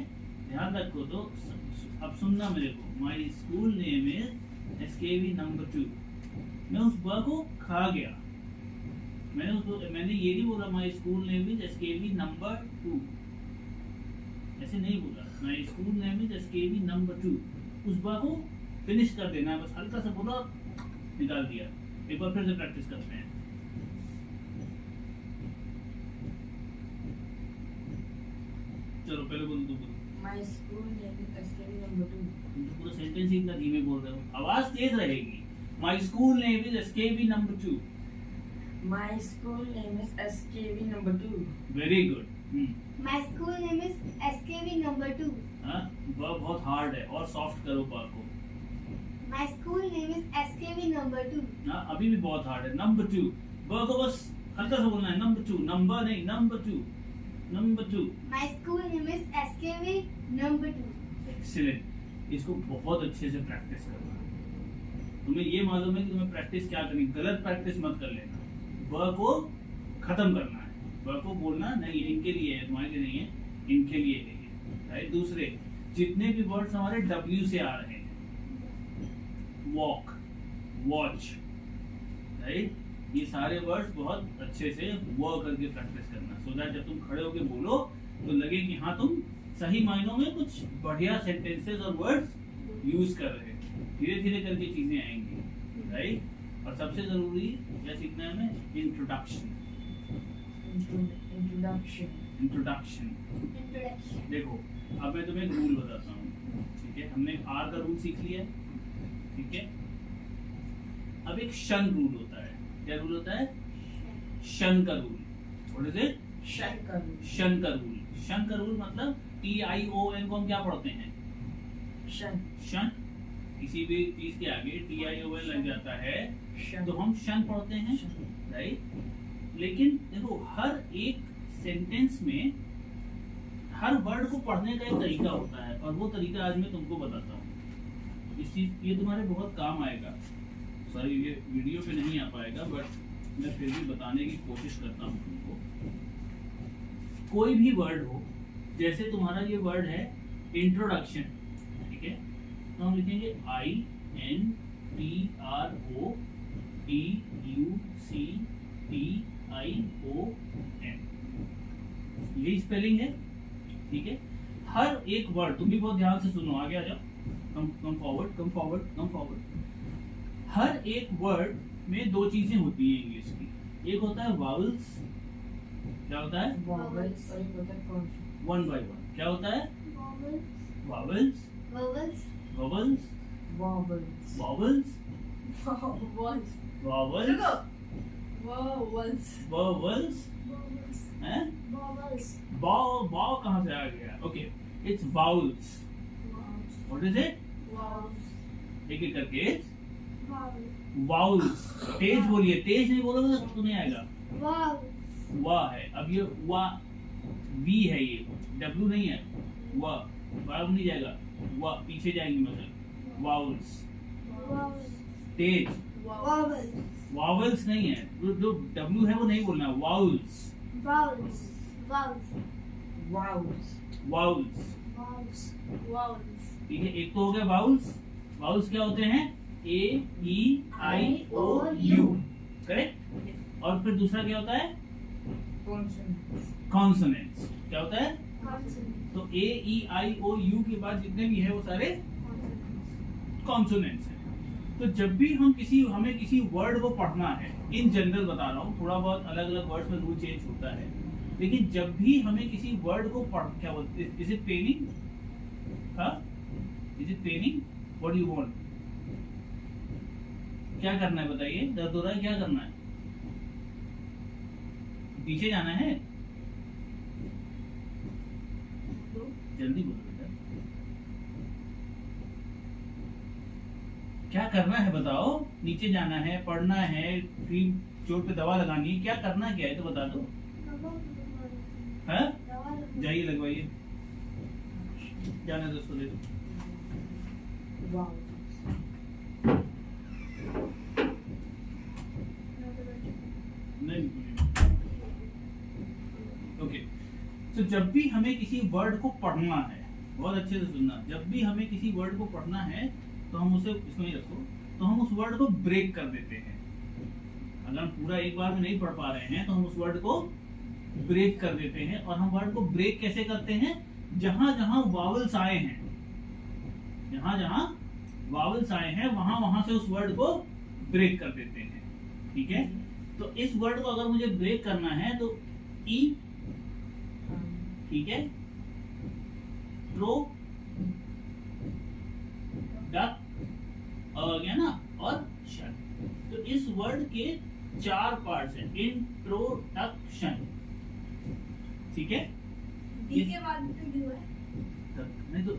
ध्यान रखो। तो अब सुनना मेरे को, my school name is SKV number 2। मैं उस ब को खा गया, मैंने ये नहीं बोला my school name is SKV number 2, ऐसे नहीं बोला। My school name is SKV number 2, उस ब को फिनिश कर देना है, बस हल्का सा बोला, निकाल दिया। एक बार फिर से प्रैक्टिस करते हैं। चलो पहले बोलो, तुम बोलो। My school name is SKV number 2. तुम तो पूरा सेंटेंस ही इतना धीमे बोल रहे हो, आवाज तेज रहेगी। My school name is SKV number 2। My school name is SKV number 2. Very good. My school name is SKV number 2. हाँ, ब बहुत हार्ड है, और सॉफ्ट करो ब को। My school name is SKV number 2. हाँ, अभी भी बहुत हार्ड है। नंबर 2, ब को बस हल्का सा बोलना है, नंबर 2, नंबर नहीं, number 2, number 2। My school name is SKV number 2. Excellent, इसको बहुत अच्छे से प्रैक्टिस करना। तुम्हें ये मालूम है कि तुम्हें प्रैक्टिस क्या करनी, गलत प्रैक्टिस मत कर लेना। ब को खत्म करना है, ब को बोलना नहीं, इनके लिए है, तुम्हारे लिए नहीं है, इनके लिए है ये। राइट, दूसरे जितने भी वर्ड्स हमारे W से आ रहे हैं, वॉक, वॉच, राइट, ये सारे वर्ड्स बहुत अच्छे से वर्क करके प्रैक्टिस करना, सो दैट जब तुम खड़े होके बोलो तो लगे कि हाँ तुम सही मायनों में कुछ बढ़िया सेंटेंसेस और वर्ड्स यूज कर रहे हो। धीरे धीरे करके चीजें आएंगी, राइट। और सबसे जरूरी क्या सीखना है हमें? इंट्रोडक्शन। Introduction. इंट्रोडक्शन। Introduction. देखो, अब मैं तुम्हें एक रूल बताता हूँ, ठीक है। हमने आर का रूल सीख लिया, ठीक है। अब एक शन रूल होता है। क्या रूल होता है? शन का rule. What is it? Shankar. शन का रूल। शन का रूल मतलब TION को हम क्या पढ़ते हैं? Shan. शन। किसी भी चीज के आगे TION लग जाता है Shan. तो हम शन पढ़ते हैं, Shan. राइट। लेकिन देखो, हर एक सेंटेंस में हर वर्ड को पढ़ने का एक तरीका होता है, और वो तरीका आज मैं तुमको बताता हूँ। इस चीज ये तुम्हारे बहुत काम आएगा। सॉरी, ये वीडियो पे नहीं आ पाएगा, बट मैं फिर भी बताने की कोशिश करता हूँ तुमको। कोई भी वर्ड हो, जैसे तुम्हारा ये वर्ड है इंट्रोडक्शन, ठीक है, तो हम लिखेंगे INTRODUCTION। TUCTION, यही स्पेलिंग है। ठीक है, हर एक वर्ड तुम भी बहुत ध्यान से सुनो, आगे आ जाओ, कम फॉरवर्ड। हर एक वर्ड में दो चीजें होती हैं इंग्लिश की, एक होता है वावल्स, क्या होता है vowels और एक होता है consonant। वन बाय वन, क्या होता है Vowels. Vowels, Vowels. Vowels, Vowels। Vowels, Vowels. Vowels, रुको. Vowels. Vowels, Vowels. हैं? Vowels. वाव कहाँ से आ गया? Okay, it's vowels. Vowels. What is it? Vowels. एक एक करके, Vowel. वाउल्स। तेज बोलिए, तेज नहीं बोलोगे तो नहीं आएगा। Vowels. वाह है, अब ये वाह वी है, ये डब्ल्यू नहीं है, वाह बाहर नहीं जाएगा, वाह पीछे जाएंगे मतलब, वाउल्स। Vowels. तेज Vowels. वावल्स नहीं है, जो डब्ल्यू है वो नहीं बोलना, vowels, Vowels. Vowels. Vowels। Vowels. Vowels. Vowels. ठीक है, एक तो हो गया वाउल्स। वाउल्स क्या होते हैं? AEIOU, correct. और फिर दूसरा क्या होता है? Consonants। कॉन्सोनेंट्स। क्या होता है? Consonant. तो AEIOU के बाद जितने भी है वो सारे Consonants. कॉन्सोनेंट्स हैं। तो जब भी हमें किसी वर्ड को पढ़ना है, इन जनरल बता रहा हूँ, थोड़ा बहुत अलग अलग वर्ड्स में रूल चेंज होता है, लेकिन जब भी हमें किसी वर्ड को क्या बोलते हैं, इज इट पेनिंग? हाँ, is it paining? What do you want? क्या करना है बताइए, दर्द हो रहा है, क्या करना है? पीछे जाना है, जल्दी बोलो बेटा, क्या करना है बताओ? नीचे जाना है, पढ़ना है, क्रीम चोट पे दवा लगानी है, क्या करना क्या है तो बता दो। है, जाइए लगवाइए, जाने दो उसको, दे दो। Vowels। नहीं, ओके। तो जब भी हमें किसी वर्ड को पढ़ना है, बहुत अच्छे से सुनना, जब भी हमें किसी वर्ड को पढ़ना है तो हम उसे, इसको ही रखो, तो हम उस वर्ड को ब्रेक कर देते हैं। अगर हम पूरा एक बार में नहीं पढ़ पा रहे हैं तो हम उस वर्ड को ब्रेक कर देते हैं। और हम वर्ड को ब्रेक कैसे करते हैं? जहां जहां वावल्स आए हैं, जहां जहां वावल्स आए हैं वहां वहां से उस वर्ड को ब्रेक कर देते हैं। ठीक है, तो इस वर्ड को अगर मुझे ब्रेक करना है तो ई, ठीक है, ट्रो, डक आ गया ना, और शन। तो इस वर्ड के 4 पार्ट्स हैं, इंट्रोडक्शन। ठीक है, D के बाद भी तो U है. नहीं तो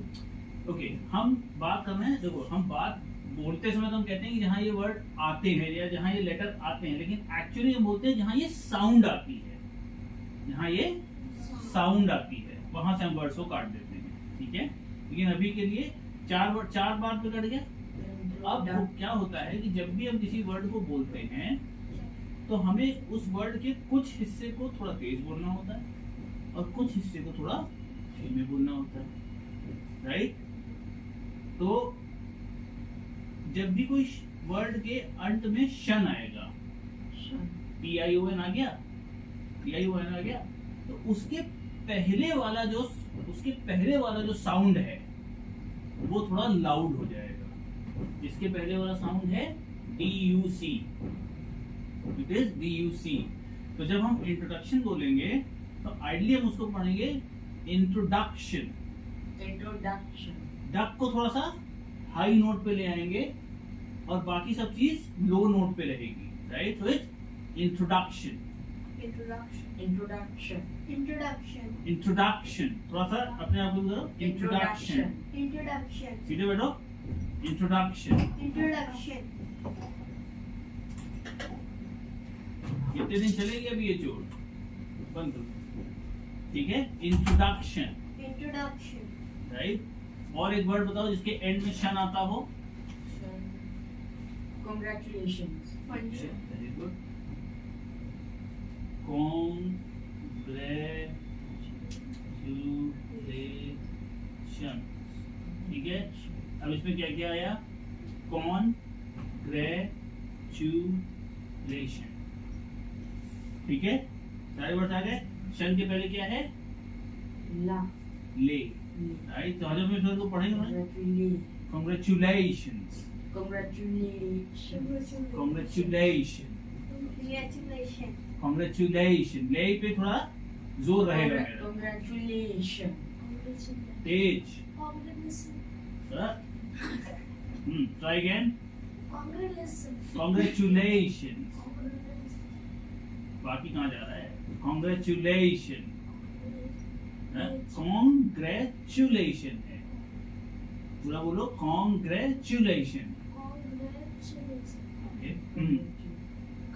ओके, हम बात कर रहे हैं, देखो हम बात बोलते समय तो हम कहते हैं कि जहां ये वर्ड आते हैं या जहां ये लेटर आते हैं, लेकिन एक्चुअली हम बोलते हैं जहां ये साउंड आती है, जहां ये साउंड आती है वहां से हम वर्ड्स को काट देते हैं। ठीक है, लेकिन अभी के लिए 4 बार पे कट गया। अब क्या होता है कि जब भी हम किसी वर्ड को बोलते हैं तो हमें उस वर्ड के कुछ हिस्से को थोड़ा तेज बोलना होता है और कुछ हिस्से को थोड़ा धीमे बोलना होता है, राइट। तो जब भी कोई वर्ड के अंत में शन आएगा, PION आ गया, PION आ गया, तो उसके पहले वाला जो साउंड है वो थोड़ा लाउड हो जाएगा। इसके पहले वाला साउंड है DUC, इट इज DUC। तो जब हम इंट्रोडक्शन बोलेंगे तो आइडियली हम उसको पढ़ेंगे इंट्रोडक्शन। डक को थोड़ा सा हाई नोट पे ले आएंगे और बाकी सब चीज लो नोट पे रहेगी, right. So it's introduction, introduction. थोड़ा सा अपने आप को करो, इंट्रोडक्शन। सीधे बैठो, इंट्रोडक्शन। कितने दिन चलेगी अभी ये चोट? बंद करो, ठीक है। Introduction, right. और एक वर्ड बताओ जिसके एंड में शन आता हो। Congratulations। Very good, congratulation. ठीक है, अब इसमें क्या क्या आया? कॉन्ग्रेचुलेशन, लेशन। ठीक है, सारे वर्ड आ गए। शन के पहले क्या है? ला, ले। राइट, तो आज हम इसको पढ़ेंगे। Congratulations, Congratulations. Congratulation, Congratulations. Congratulation. ले पे थोड़ा जोर रहेगा मेरा। Congratulations. तेज। Congratulations. Try again. Congratulations. Congratulation. Congratulations. बाकी कहाँ जा रहा है? कांग्रेचुलेशन। कांग्रेचुलेशन है, पूरा बोलो कांग्रेचुलेशन। Congratulations. Okay,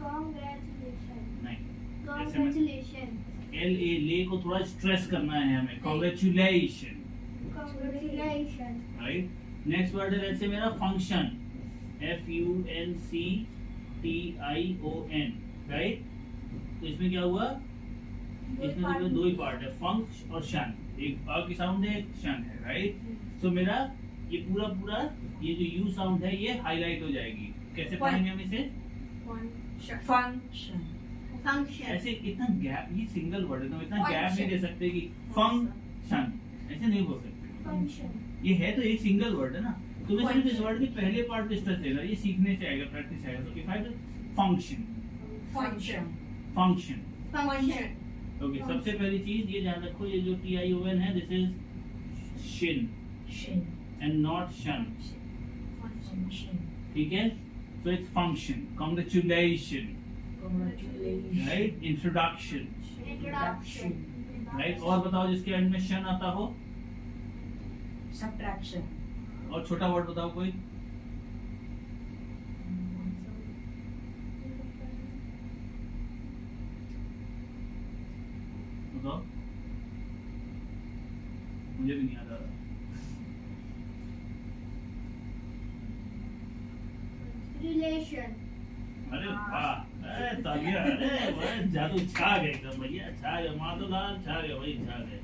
Congratulations. नहीं, Congratulations. एल ए ले को थोड़ा स्ट्रेस करना है हमें। Congratulation, Congratulations. Right. Next word है जैसे मेरा फंक्शन, FUNCTION, राइट। तो इसमें क्या हुआ? इसमें तो दो ही पार्ट है, फंक्श और शन। एक अ की साउंड है, एक शन है, राइट। सो मेरा ये पूरा पूरा ये जो यू साउंड है ये हाईलाइट हो जाएगी। कैसे पढ़ेंगे हम इसे? Function. Function. ऐसे इतना गैप, ये सिंगल वर्ड है तो इतना Function. गैप नहीं दे सकते कि फंक्शन, ऐसे नहीं बोल सकते। Function. ये है तो एक सिंगल वर्ड है ना, तो मैं सिर्फ इस वर्ड के पहले पार्ट पे स्ट्रेस देगा, ये सीखने से आएगा, प्रैक्टिस आएगा। तो if I function, Function. Function, Function. Okay. सबसे पहली चीज ये ध्यान रखो, ये जो TION है this is Shin Shin. And not शन, Function. ठीक है। So its function, congratulation, Congratulations. Right. Introduction, Introduction. Right. और बताओ जिसके एंड में शन आता हो, Subtraction. और छोटा वर्ड बताओ कोई। बताओ, मुझे भी नहीं आता। Relation. अरे वाह, अरे तालियां, अरे वाह, जादू छा गए एकदम भैया, छा गए। माधोलाल छा गए भाई, छा गए।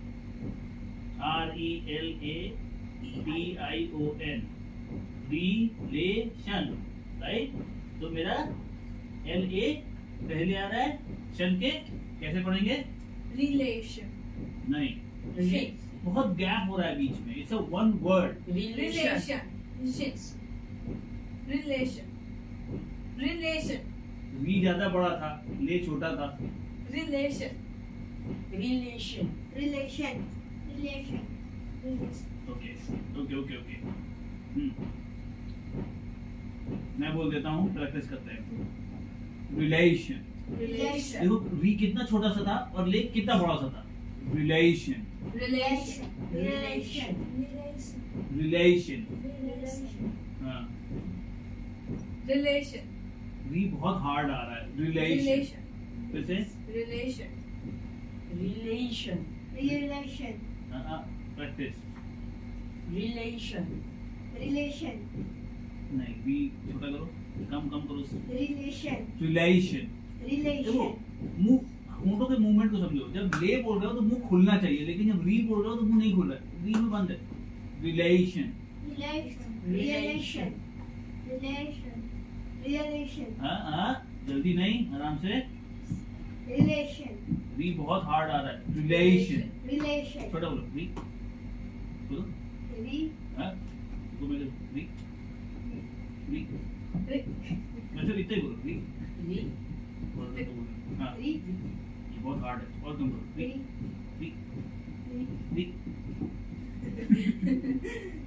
RELATION, relation, right. तो मेरा LA पहले आ रहा है, शन के कैसे पढ़ेंगे? Relation. नहीं, Re- बहुत गैप हो रहा है बीच में। It's a one word. Relation. Relation. Relation. Relation. वी ज्यादा बड़ा था, ले छोटा था। Relation. Relation. Relation. Relation. Okay okay okay okay. मैं बोल देता हूँ, प्रैक्टिस करते हैं। Relation, Relation. देखो वी कितना छोटा सा था और ले कितना बड़ा सा था। Relation, Relation. Relation. Relation, Relation. हाँ। Relation. वी बहुत हार्ड आ रहा है। Relation, Relation. फिर से Relation. Relation. Relation. Practice. Relation. Relation. नहीं, वी छोटा करो, कम कम करो। Relation. रिलेशन, देखो Relation. मुंह, होंठों के मूवमेंट को समझो। जब ले बोल रहे हो तो मुंह खुलना चाहिए, लेकिन जब री बोल रहे हो तो मुंह नहीं खुल रहा है, री में बंद है। Relation, Relation. Relation. Relation. Relation. हाँ, जल्दी नहीं, आराम से। Relation. री बहुत हार्ड आ रहा है। Relation, Relation. छोटा बोलो, री बोलो, हाँ, तो मैं री री मैं सिर्फ इतना ही बोलो, री Re- बोलो तो बोलो, हाँ, Re. ये बहुत हार्ड है, और कम करो, री री री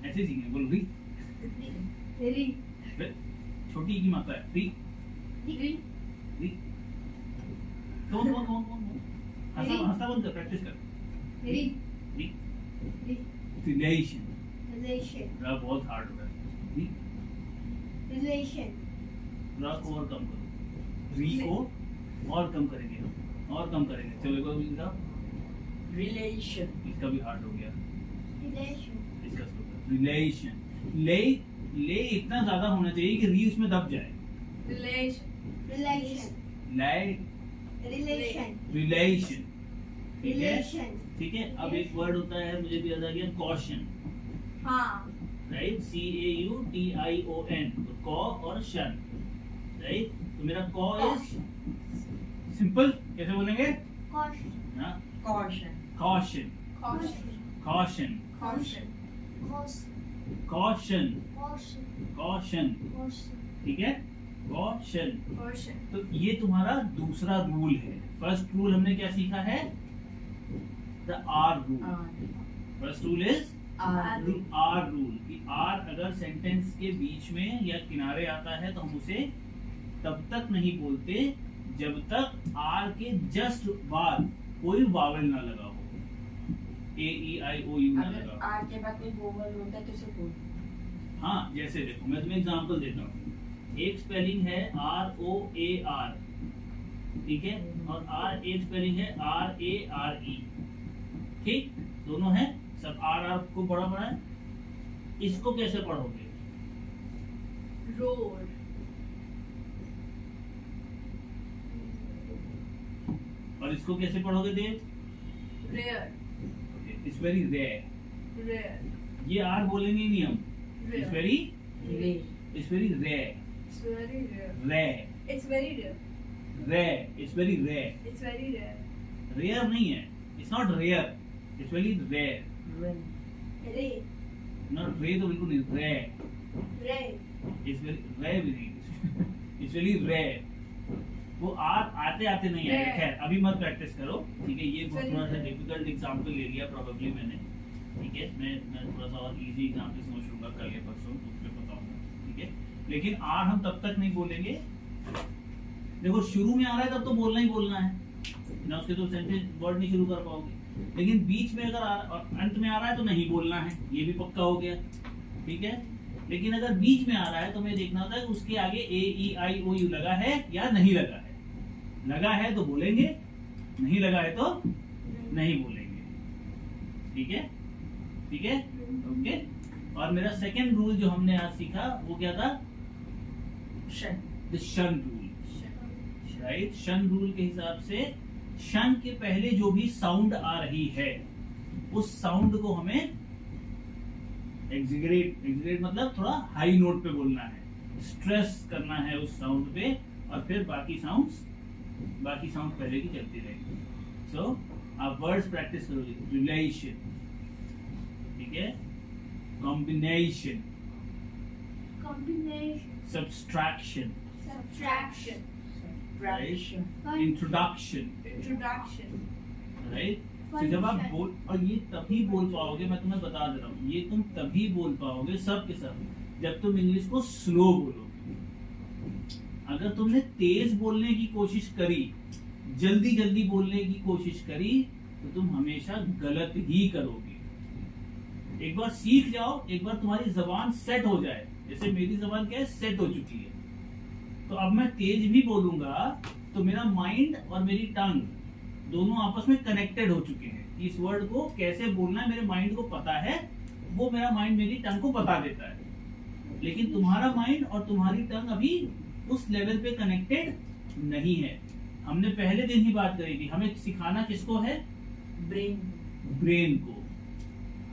ऐसे सीखेंगे, बोलो री। Re. छोटी की मात्रा है, री Re. री। कौन हंसा हंसा बंद कर, प्रैक्टिस कर। Re. री Re. Relation, Relation. बहुत हार्ड हो रहा है। री Relation. को और कम करो, री को और कम करेंगे हम, और कम करेंगे। चलो एक बार इनका, Relation. इसका भी हार्ड हो गया, Relation. इसका रिलेशन। ले ले इतना ज्यादा होना चाहिए कि री उसमें दब जाए। Relation. Relation. Like Relation. Relation, ठीक है। Relation. ठीक है, अब एक वर्ड होता है, मुझे भी याद आ गया, कॉशन, हाँ. राइट। CAUTION, तो कॉ और शन, राइट। तो तो मेरा कॉ इज सिंपल, कैसे बोलेंगे? Caution. Caution. Caution, Caution. Caution, Caution. Caution, caution, caution, caution, ठीक है, कॉशन। Caution. तो ये तुम्हारा दूसरा रूल है। फर्स्ट रूल हमने क्या सीखा है? The R rule. First rule is R. R rule कि आर अगर सेंटेंस के बीच में या किनारे आता है तो हम उसे तब तक नहीं बोलते जब तक आर के जस्ट बाद कोई वावल ना लगा हो, ए ई आई ओ यू ना अगर लगा हो। R के बाद कोई वोवल होता है तो उसे बोल। हाँ, जैसे देखो मैं तुम्हें एग्जांपल देता हूँ। एक स्पेलिंग है आर ओ ए आर, ठीक है, और एक स्पेलिंग है आर ए आर ई, ठीक, दोनों है, सब आर आर को बड़ा बड़ा है। इसको कैसे पढ़ोगे? Road. और इसको कैसे पढ़ोगे Dev? Rare. It's very rare. Rare. ये आर बोलेंगे ही नहीं हम, Rare. It's very ray. Rare, It's very rare. Rare, It's very rare. Rare, it's very rare. It's very rare. Rare नहीं है, it's not rare, it's very rare. Ray. Ray. नॉट ray तो बिल्कुल नहीं, rare, Ray. It's very rare, it's very rare. वो R आते आते नहीं आएगा। Rare. खैर अभी मत प्रैक्टिस करो, ठीक है, ये Very थोड़ा सा rare. डिफिकल्ट एग्जांपल ले लिया प्रोबेबली मैंने, ठीक है, मैं थोड़ा सा और इजी एग्जांपल सोचूंगा कल या परसों, उसमें बताऊंगा, ठीक है। लेकिन आर हम तब तक नहीं बोलेंगे, देखो शुरू में आ रहा है तब तो बोलना ही बोलना है ना, उसके तो सेंटेंस वर्ड नहीं शुरू कर पाओगे। लेकिन बीच में अगर और अंत में आ रहा है तो नहीं बोलना है, ये भी पक्का हो गया, ठीक है। लेकिन अगर बीच में आ रहा है तो मैं देखना होता है कि उसके आगे ए ई आई ओ यू लगा है या नहीं लगा है। लगा है तो बोलेंगे, नहीं लगा है तो नहीं बोलेंगे, ठीक है, ठीक है, ओके। और मेरा सेकंड रूल जो हमने आज सीखा वो क्या था? Shan. द शन रूल, राइट। शन रूल के हिसाब से शन के पहले जो भी साउंड आ रही है उस साउंड को हमें एग्जीगरेट मतलब थोड़ा हाई नोट पे बोलना है, स्ट्रेस करना है उस साउंड पे, और फिर बाकी साउंड पहले की चलती रहेगी। सो आप वर्ड्स प्रैक्टिस करोगे, रिलेशन, ठीक है, combination, Combination. Subtraction, Subtraction. Subtraction. Introduction, Introduction. Right. तो जब आप बोल, और ये तभी बोल पाओगे, मैं तुम्हें बता दे रहा हूँ, ये तुम तभी बोल पाओगे सब के सब जब तुम इंग्लिश को स्लो बोलोगे। अगर तुमने तेज बोलने की कोशिश करी, जल्दी जल्दी बोलने की कोशिश करी, तो तुम हमेशा गलत ही करोगे। एक बार सीख जाओ, एक बार तुम्हारी जबान सेट हो जाए, जैसे मेरी जबान क्या है, सेट हो चुकी है, तो अब मैं तेज भी बोलूंगा तो मेरा माइंड और मेरी टंग दोनों आपस में कनेक्टेड हो चुके हैं। इस वर्ड को कैसे बोलना है मेरे माइंड को पता है, वो मेरा माइंड मेरी टंग को बता देता है। लेकिन तुम्हारा माइंड और तुम्हारी टंग अभी उस लेवल पे कनेक्टेड नहीं है। हमने पहले दिन ही बात करी थी, हमें सिखाना किसको है? Brain. ब्रेन को।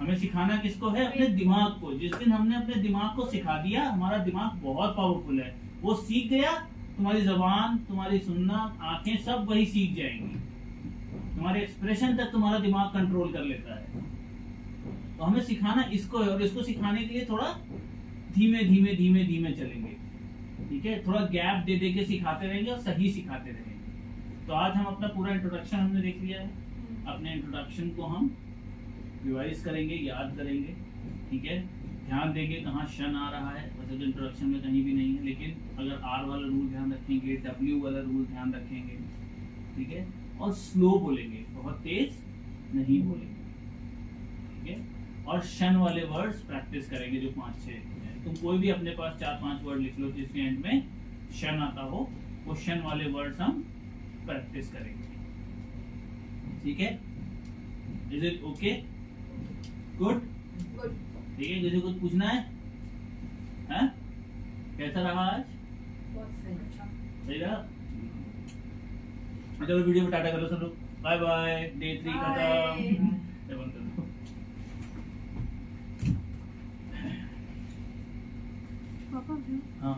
हमें सिखाना किसको है? अपने दिमाग को। जिस दिन हमने अपने दिमाग को सिखा दिया, हमारा दिमाग बहुत पावरफुल है, वो सीख गया, तुम्हारी जबान, तुम्हारी सुनना, आंखें सब वही सीख जाएंगी, तुम्हारे एक्सप्रेशन तक तुम्हारा दिमाग कंट्रोल कर लेता है। तो हमें सिखाना इसको है, और इसको सिखाने के लिए थोड़ा धीमे धीमे धीमे धीमे चलेंगे, ठीक है, थोड़ा गैप दे दे के सिखाते रहेंगे और सही सिखाते रहेंगे। तो आज हम अपना पूरा इंट्रोडक्शन हमने देख लिया है, अपने इंट्रोडक्शन को हम रिवाइज करेंगे, याद करेंगे, ठीक है, ध्यान देंगे कहाँ शन आ रहा है। वैसे तो इंट्रोडक्शन में कहीं भी नहीं है, लेकिन अगर आर वाला रूल ध्यान रखेंगे, डब्ल्यू वाला रूल ध्यान रखेंगे, ठीक है, और स्लो बोलेंगे, बहुत तेज नहीं बोलेंगे, ठीक है, और शन वाले वर्ड्स प्रैक्टिस करेंगे जो 5-6 हैं। तुम कोई भी अपने पास 4-5 वर्ड लिख लो जिसके एंड में शन आता हो, वो शन वाले वर्ड्स हम प्रैक्टिस करेंगे, ठीक है। Is it okay? Good, Good. ठीक है। किसी कुछ पूछना है? हैं? कैसा रहा आज? बहुत सही. सही रहा? चलो वीडियो में टाटा करो सब लोग, बाय बाय, डे 3 Bye. खत्म। ये बंद कर दो। पापा हाँ